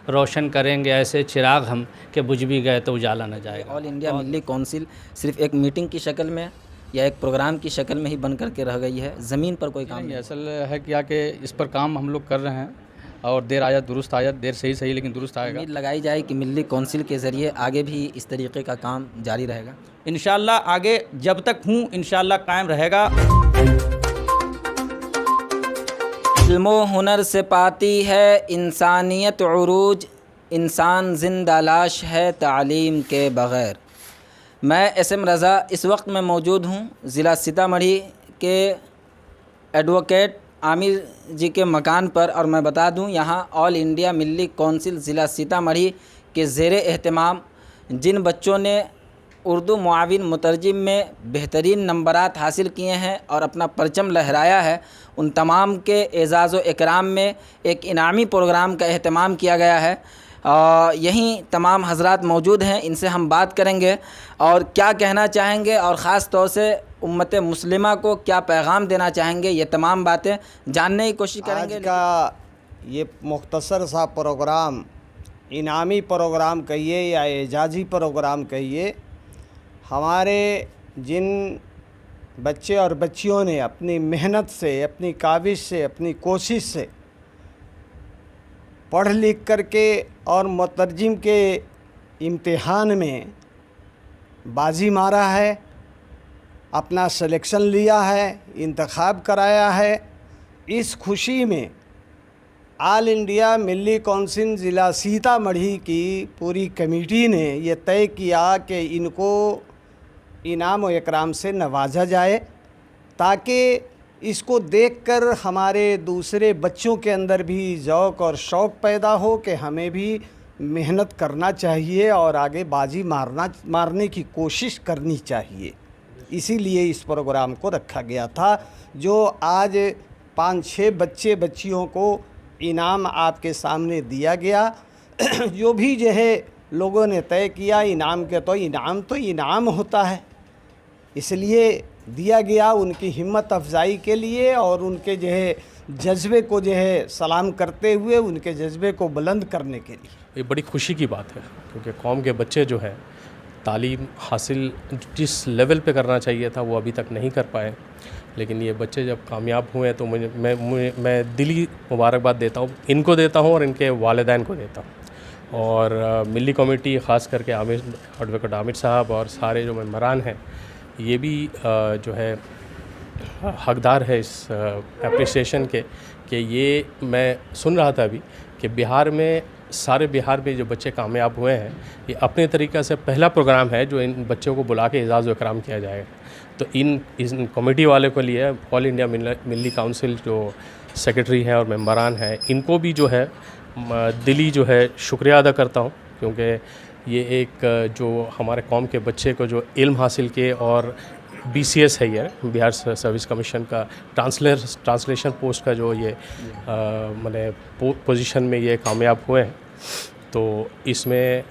रोशन करेंगे ऐसे चिराग हम कि बुझ भी गए तो उजाला न जाएगा। ऑल इंडिया मिल्ली काउंसिल सिर्फ एक मीटिंग की शक्ल में या एक प्रोग्राम की शक्ल में ही बन करके रह गई है, ज़मीन पर कोई काम नहीं, नहीं। असल है क्या कि इस पर काम हम लोग कर रहे हैं और देर आया दुरुस्त आया, देर सही लेकिन दुरुस्त आएगा। उम्मीद लगाई जाए कि मिल्ली काउंसिल के ज़रिए आगे भी इस तरीके का काम जारी रहेगा। इंशाल्लाह आगे जब तक हूँ इंशाल्लाह कायम रहेगा। इल्मो हुनर से पाती है इंसानियत उरूज, इंसान जिंदा लाश है तालीम के बग़ैर। मैं एसएम रज़ा इस वक्त मैं मौजूद हूँ ज़िला सीतामढ़ी के एडवोकेट आमिर जी के मकान पर, और मैं बता दूँ यहाँ ऑल इंडिया मिल्ली काउंसिल ज़िला सीतामढ़ी के ज़ेरे एहतमाम जिन बच्चों ने उर्दू मुआविन मुतरजिम में बेहतरीन नंबरात हासिल किए हैं और अपना परचम लहराया है, उन तमाम के एज़ाज़ व इकराम में एक इनामी प्रोग्राम का एहतमाम किया गया है। यहीं तमाम हजरात मौजूद हैं, इनसे हम बात करेंगे और क्या कहना चाहेंगे और ख़ास तौर से उम्मत मुस्लिमा को क्या पैगाम देना चाहेंगे, ये तमाम बातें जानने की कोशिश करेंगे। आज का ये मुख्तसर सा प्रोग्राम, इनामी प्रोग्राम कहिए या एजाज़ी प्रोग्राम कहिए, हमारे जिन बच्चे और बच्चियों ने अपनी मेहनत से, अपनी काविश से, अपनी कोशिश से पढ़ लिख करके और मुतरजिम के इम्तिहान में बाजी मारा है, अपना सिलेक्शन लिया है, इंतखाब कराया है, इस खुशी में ऑल इंडिया मिल्ली काउंसिल ज़िला सीतामढ़ी की पूरी कमेटी ने ये तय किया कि इनको इनाम व इकराम से नवाजा जाए, ताकि इसको देखकर हमारे दूसरे बच्चों के अंदर भी ज़ौक़ और शौक़ पैदा हो कि हमें भी मेहनत करना चाहिए और आगे बाजी मारने की कोशिश करनी चाहिए। इसीलिए इस प्रोग्राम को रखा गया था, जो आज 5-6 बच्चे बच्चियों को इनाम आपके सामने दिया गया। जो भी जो है लोगों ने तय किया इनाम के, तो इनाम होता है, इसलिए दिया गया उनकी हिम्मत अफजाई के लिए और उनके जो है जज्बे को जो है सलाम करते हुए उनके जज्बे को बुलंद करने के लिए। ये बड़ी खुशी की बात है क्योंकि कौम के बच्चे जो हैं तालीम हासिल जिस लेवल पे करना चाहिए था वो अभी तक नहीं कर पाए, लेकिन ये बच्चे जब कामयाब हुए तो मैं दिली मुबारकबाद देता हूँ, इनको देता हूँ और इनके वालिदैन को देता हूँ। और मिल्ली कमेटी ख़ास करके एडवोकेट आमिर साहब और सारे जो मेंबरान हैं ये भी जो है हकदार है इस एप्रिसिएशन के कि ये मैं सुन रहा था अभी कि बिहार में जो बच्चे कामयाब हुए हैं, ये अपने तरीक़े से पहला प्रोग्राम है जो इन बच्चों को बुला के एजाज़ व इकराम किया जाएगा। तो इन कमेटी वाले को लिए ऑल इंडिया मिल्ली काउंसिल जो सेक्रेटरी हैं और मेंबरान हैं, इनको भी जो है दिली जो है शुक्रिया अदा करता हूँ, क्योंकि ये एक जो हमारे कौम के बच्चे को जो इल्म हासिल किए और BCS है, ये बिहार सर्विस कमीशन का ट्रांसलेशन पोस्ट का जो ये मैंने पोजीशन में ये कामयाब हुए हैं, तो इसमें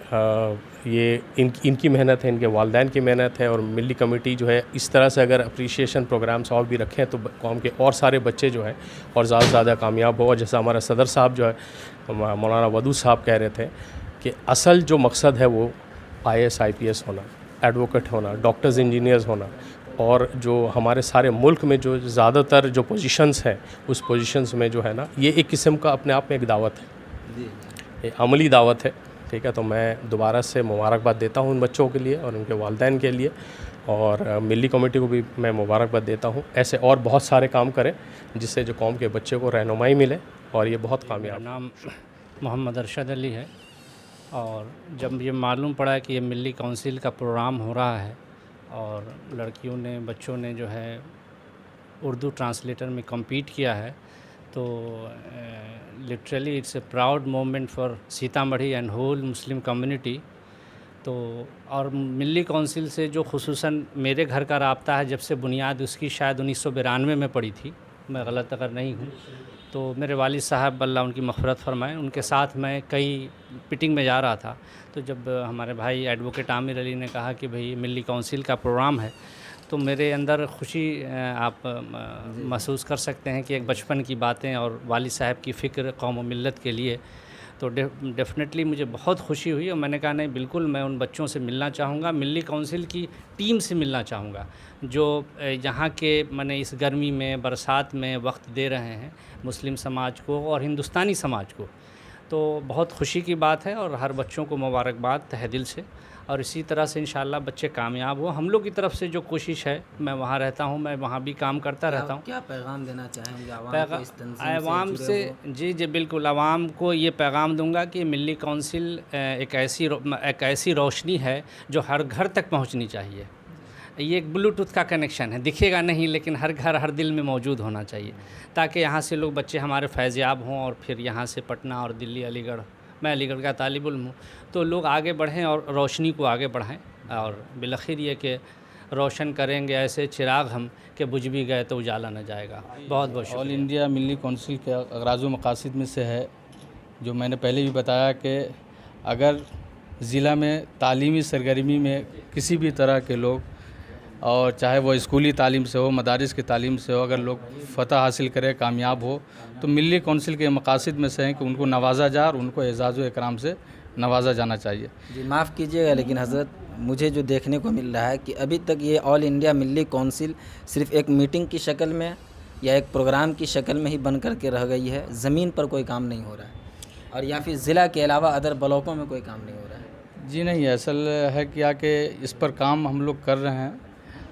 ये इनकी मेहनत है, इनके वालिदैन की मेहनत है। और मिल्ली कमेटी जो है इस तरह से अगर अप्रिशिएशन प्रोग्राम्स और भी रखें तो कौम के और सारे बच्चे जो हैं और ज़्यादा से ज़्यादा कामयाब हो। और जैसा हमारा सदर साहब जो है मौलाना वदूद साहब कह रहे थे कि असल जो मकसद है वो IAS IPS होना, एडवोकेट होना, डॉक्टर्स इंजीनियर्स होना, और जो हमारे सारे मुल्क में जो ज़्यादातर जो पोजीशंस हैं उस पोजीशंस में जो है ना, ये एक किस्म का अपने आप में एक दावत है, ये अमली दावत है, ठीक है। तो मैं दोबारा से मुबारकबाद देता हूँ उन बच्चों के लिए और उनके वालिदैन के लिए, और मिल्ली कमेटी को भी मैं मुबारकबाद देता हूँ। ऐसे और बहुत सारे काम करें जिससे जो कौम के बच्चे को रहनुमाई मिले और ये बहुत कामयाब। नाम मोहम्मद अरशद अली है, और जब ये मालूम पड़ा कि ये मिल्ली काउंसिल का प्रोग्राम हो रहा है और लड़कियों ने, बच्चों ने जो है उर्दू ट्रांसलेटर में कम्पीट किया है, तो literally it's a proud moment for Sitamarhi and whole Muslim community. तो और मिल्ली काउंसिल से जो खुसूसन मेरे घर का राब्ता है, जब से बुनियाद उसकी शायद 1992 में पड़ी थी, मैं गलत अगर नहीं हूँ, तो मेरे वालिद साहब अल्लाह उनकी मग़फ़िरत फरमाए, उनके साथ मैं कई मीटिंग में जा रहा था, तो जब हमारे भाई एडवोकेट आमिर अली ने कहा कि भाई मिल्ली काउंसिल का प्रोग्राम है, तो मेरे अंदर खुशी आप महसूस कर सकते हैं कि एक बचपन की बातें और वालिद साहब की फ़िक्र कौम व मिल्लत के लिए। तो डेफ़िनेटली मुझे बहुत खुशी हुई और मैंने कहा नहीं बिल्कुल मैं उन बच्चों से मिलना चाहूँगा, मिल्ली काउंसिल की टीम से मिलना चाहूँगा जो यहाँ के माने इस गर्मी में बरसात में वक्त दे रहे हैं मुस्लिम समाज को और हिंदुस्तानी समाज को। तो बहुत खुशी की बात है और हर बच्चों को मुबारकबाद तहे दिल से, और इसी तरह से इंशाल्लाह बच्चे कामयाब हो। हम लोग की तरफ से जो कोशिश है, मैं वहाँ रहता हूँ, मैं वहाँ भी काम करता रहता हूँ। क्या पैगाम देना चाहेंगे आवाम से? जी बिल्कुल, आवाम को ये पैगाम दूंगा कि मिल्ली काउंसिल एक ऐसी रोशनी है जो हर घर तक पहुँचनी चाहिए। ये एक ब्लूटूथ का कनेक्शन है, दिखेगा नहीं लेकिन हर घर हर दिल में मौजूद होना चाहिए, ताकि यहाँ से लोग बच्चे हमारे फैज़याब हों और फिर यहाँ से पटना और दिल्ली, अलीगढ़, मैं अलीगढ़ का तालिब इल्म हूँ, तो लोग आगे बढ़ें और रोशनी को आगे बढ़ाएं और बिलखिर ये कि रोशन करेंगे ऐसे चिराग हम कि बुझ भी गए तो उजाला न जाएगा। बहुत बहुत ऑल इंडिया मिल्ली काउंसिल के अगराज़ व मकासद में से है, जो मैंने पहले भी बताया कि अगर ज़िला में तालीमी सरगर्मी में किसी भी तरह के लोग, और चाहे वो स्कूली तालीम से हो, मदारिस की तालीम से हो, अगर लोग फ़तह हासिल करें, कामयाब हो, तो मिल्ली काउंसिल के मकासद में से हैं कि उनको नवाजा जा और उनको एजाज़ व इकराम से नवाजा जाना चाहिए। जी माफ़ कीजिएगा, लेकिन हज़रत मुझे जो देखने को मिल रहा है कि अभी तक ये ऑल इंडिया मिल्ली काउंसिल सिर्फ़ एक मीटिंग की शक्ल में या एक प्रोग्राम की शक्ल में ही बन कर के रह गई है, ज़मीन पर कोई काम नहीं हो रहा है, और या फिर ज़िला के अलावा अदर ब्लॉकों में कोई काम नहीं हो रहा है। जी नहीं, असल है क्या कि इस पर काम हम लोग कर रहे हैं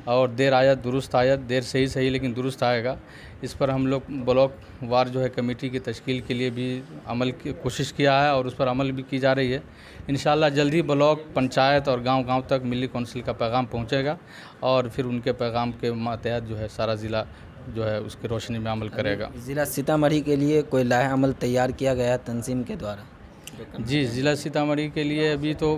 और देर आयत दुरुस्त आयत, देर सही लेकिन दुरुस्त आएगा। इस पर हम लोग ब्लॉक वार जो है कमेटी की तश्कील के लिए भी अमल की कोशिश किया है और उस पर अमल भी की जा रही है। इंशाल्लाह जल्दी ब्लॉक, पंचायत और गांव-गांव तक मिल्ली काउंसिल का पैगाम पहुंचेगा और फिर उनके पैगाम के मातहत जो है सारा ज़िला जो है उसकी रोशनी में अमल करेगा। ज़िला सीतामढ़ी के लिए कोई लाहे अमल तैयार किया गया तंजीम के द्वारा? जी, ज़िला सीतामढ़ी के लिए अभी तो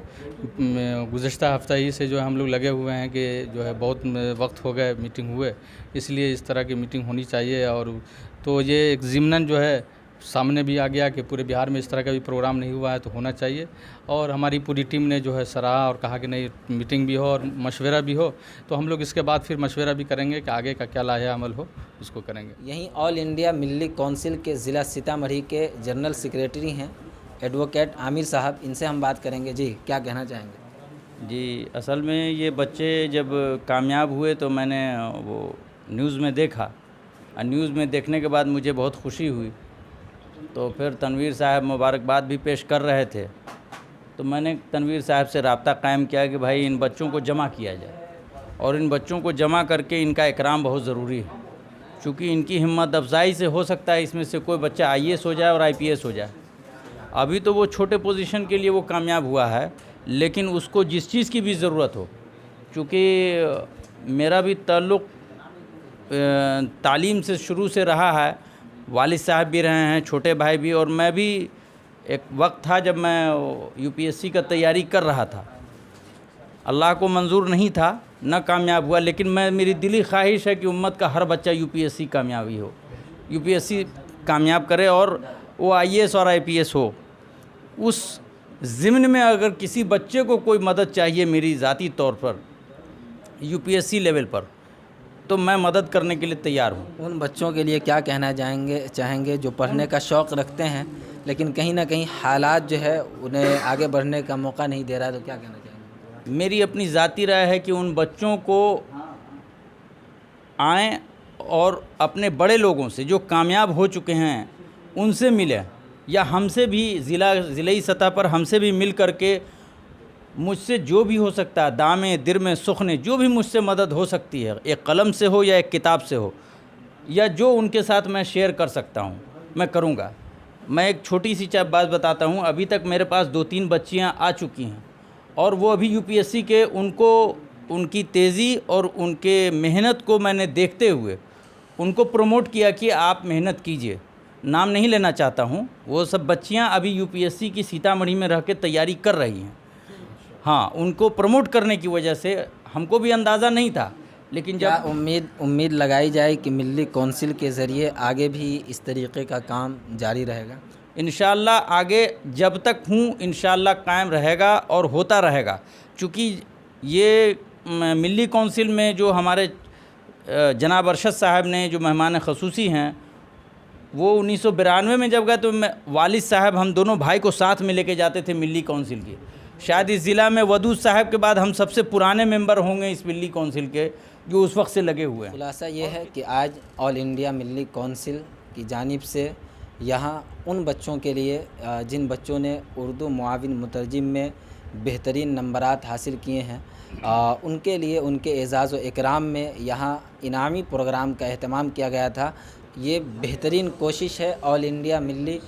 गुज़श्ता हफ्ता ही से जो है हम लोग लगे हुए हैं कि जो है बहुत वक्त हो गए मीटिंग हुए, इसलिए इस तरह की मीटिंग होनी चाहिए। और तो ये एक ज़िम्नन जो है सामने भी आ गया कि पूरे बिहार में इस तरह का भी प्रोग्राम नहीं हुआ है तो होना चाहिए, और हमारी पूरी टीम ने जो है सराहा और कहा कि नहीं मीटिंग भी हो और मशवरा भी हो, तो हम लोग इसके बाद फिर मशवरा भी करेंगे कि आगे का क्या लाहे अमल हो उसको करेंगे। यहीं ऑल इंडिया मिल्ली काउंसिल के ज़िला सीतामढ़ी के जनरल सेक्रेटरी हैं एडवोकेट आमिर साहब, इनसे हम बात करेंगे। जी क्या कहना चाहेंगे? जी असल में ये बच्चे जब कामयाब हुए तो मैंने वो न्यूज़ में देखा, और न्यूज़ में देखने के बाद मुझे बहुत खुशी हुई। तो फिर तनवीर साहब मुबारकबाद भी पेश कर रहे थे, तो मैंने तनवीर साहब से रब्ता कायम किया कि भाई इन बच्चों को जमा किया जाए, और इन बच्चों को जमा करके इनका इकराम बहुत ज़रूरी है, क्योंकि इनकी हिम्मत अफजाई से हो सकता है इसमें से कोई बच्चा IAS हो जाए और IPS हो जाए। अभी तो वो छोटे पोजीशन के लिए वो कामयाब हुआ है, लेकिन उसको जिस चीज़ की भी ज़रूरत हो, क्योंकि मेरा भी ताल्लुक़ तालीम से शुरू से रहा है, वालिद साहब भी रहे हैं, छोटे भाई भी, और मैं भी एक वक्त था जब मैं UPSC का तैयारी कर रहा था। अल्लाह को मंजूर नहीं था, न कामयाब हुआ, लेकिन मेरी दिली ख्वाहिश है कि उम्मत का हर बच्चा UPSC कामयाबी हो, UPSC कामयाब करे और वो IAS और IPS हो। उस ज़िम्न में अगर किसी बच्चे को कोई मदद चाहिए मेरी ज़ाती तौर पर UPSC लेवल पर, तो मैं मदद करने के लिए तैयार हूँ। उन बच्चों के लिए क्या कहना चाहेंगे जो पढ़ने का शौक़ रखते हैं लेकिन कहीं ना कहीं हालात जो है उन्हें आगे बढ़ने का मौका नहीं दे रहा है, तो क्या कहना चाहेंगे? मेरी अपनी ज़ाती राय है कि उन बच्चों को आएँ और अपने बड़े लोगों से जो कामयाब हो चुके हैं उनसे मिलें, या हमसे भी ज़िलाई सतह पर हमसे भी मिल कर के मुझसे जो भी हो सकता है, दामे दिर में सुखने, जो भी मुझसे मदद हो सकती है, एक कलम से हो या एक किताब से हो, या जो उनके साथ मैं शेयर कर सकता हूँ मैं करूँगा। मैं एक छोटी सी बात बताता हूँ। अभी तक मेरे पास 2-3 बच्चियाँ आ चुकी हैं, और वो अभी UPSC के उनको उनकी तेज़ी और उनके मेहनत को मैंने देखते हुए उनको प्रमोट किया कि आप मेहनत कीजिए। नाम नहीं लेना चाहता हूँ, वो सब बच्चियाँ अभी UPSC की सीतामढ़ी में रह के तैयारी कर रही हैं। हाँ, उनको प्रमोट करने की वजह से हमको भी अंदाज़ा नहीं था, लेकिन जब उम्मीद लगाई जाए कि मिल्ली काउंसिल के ज़रिए आगे भी इस तरीक़े का काम जारी रहेगा। इंशाअल्लाह आगे जब तक हूँ इंशाअल्लाह कायम रहेगा और होता रहेगा, क्योंकि ये मिल्ली काउंसिल में जो हमारे जनाब अरशद साहब ने जो मेहमान ख़ुसूसी हैं वो 1992 में जब गए तो मैं वालिद साहब हम दोनों भाई को साथ में लेके जाते थे मिली काउंसिल की। शायद इस ज़िला में वदूद साहब के बाद हम सबसे पुराने मेंबर होंगे इस मिली काउंसिल के, जो उस वक्त से लगे हुए हैं। खुलासा ये है कि आज ऑल इंडिया मिली काउंसिल की जानिब से यहाँ उन बच्चों के लिए जिन बच्चों ने उर्दू मुआविन मुतरजिम में बेहतरीन नंबरात हासिल किए हैं, उनके लिए उनके एज़ाज़ व इकराम में यहाँ इनामी प्रोग्राम का अहतमाम किया गया था। ये बेहतरीन कोशिश है ऑल इंडिया मिली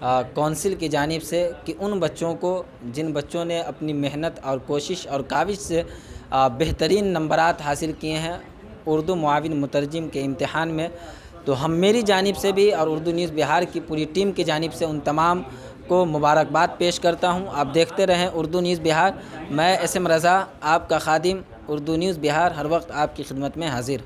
काउंसिल की जानिब से कि उन बच्चों को जिन बच्चों ने अपनी मेहनत और कोशिश और काविश से बेहतरीन नंबरात हासिल किए हैं उर्दू मुआविन मुतरजिम के इम्तिहान में, तो हम मेरी जानिब से भी और उर्दू न्यूज़ बिहार की पूरी टीम की जानिब से उन तमाम को मुबारकबाद पेश करता हूं। आप देखते रहें उर्दू न्यूज़ बिहार। मैं एसएम रज़ा, आपका खादिम, उर्दू न्यूज़ बिहार, हर वक्त आपकी खिदमत में हाजिर।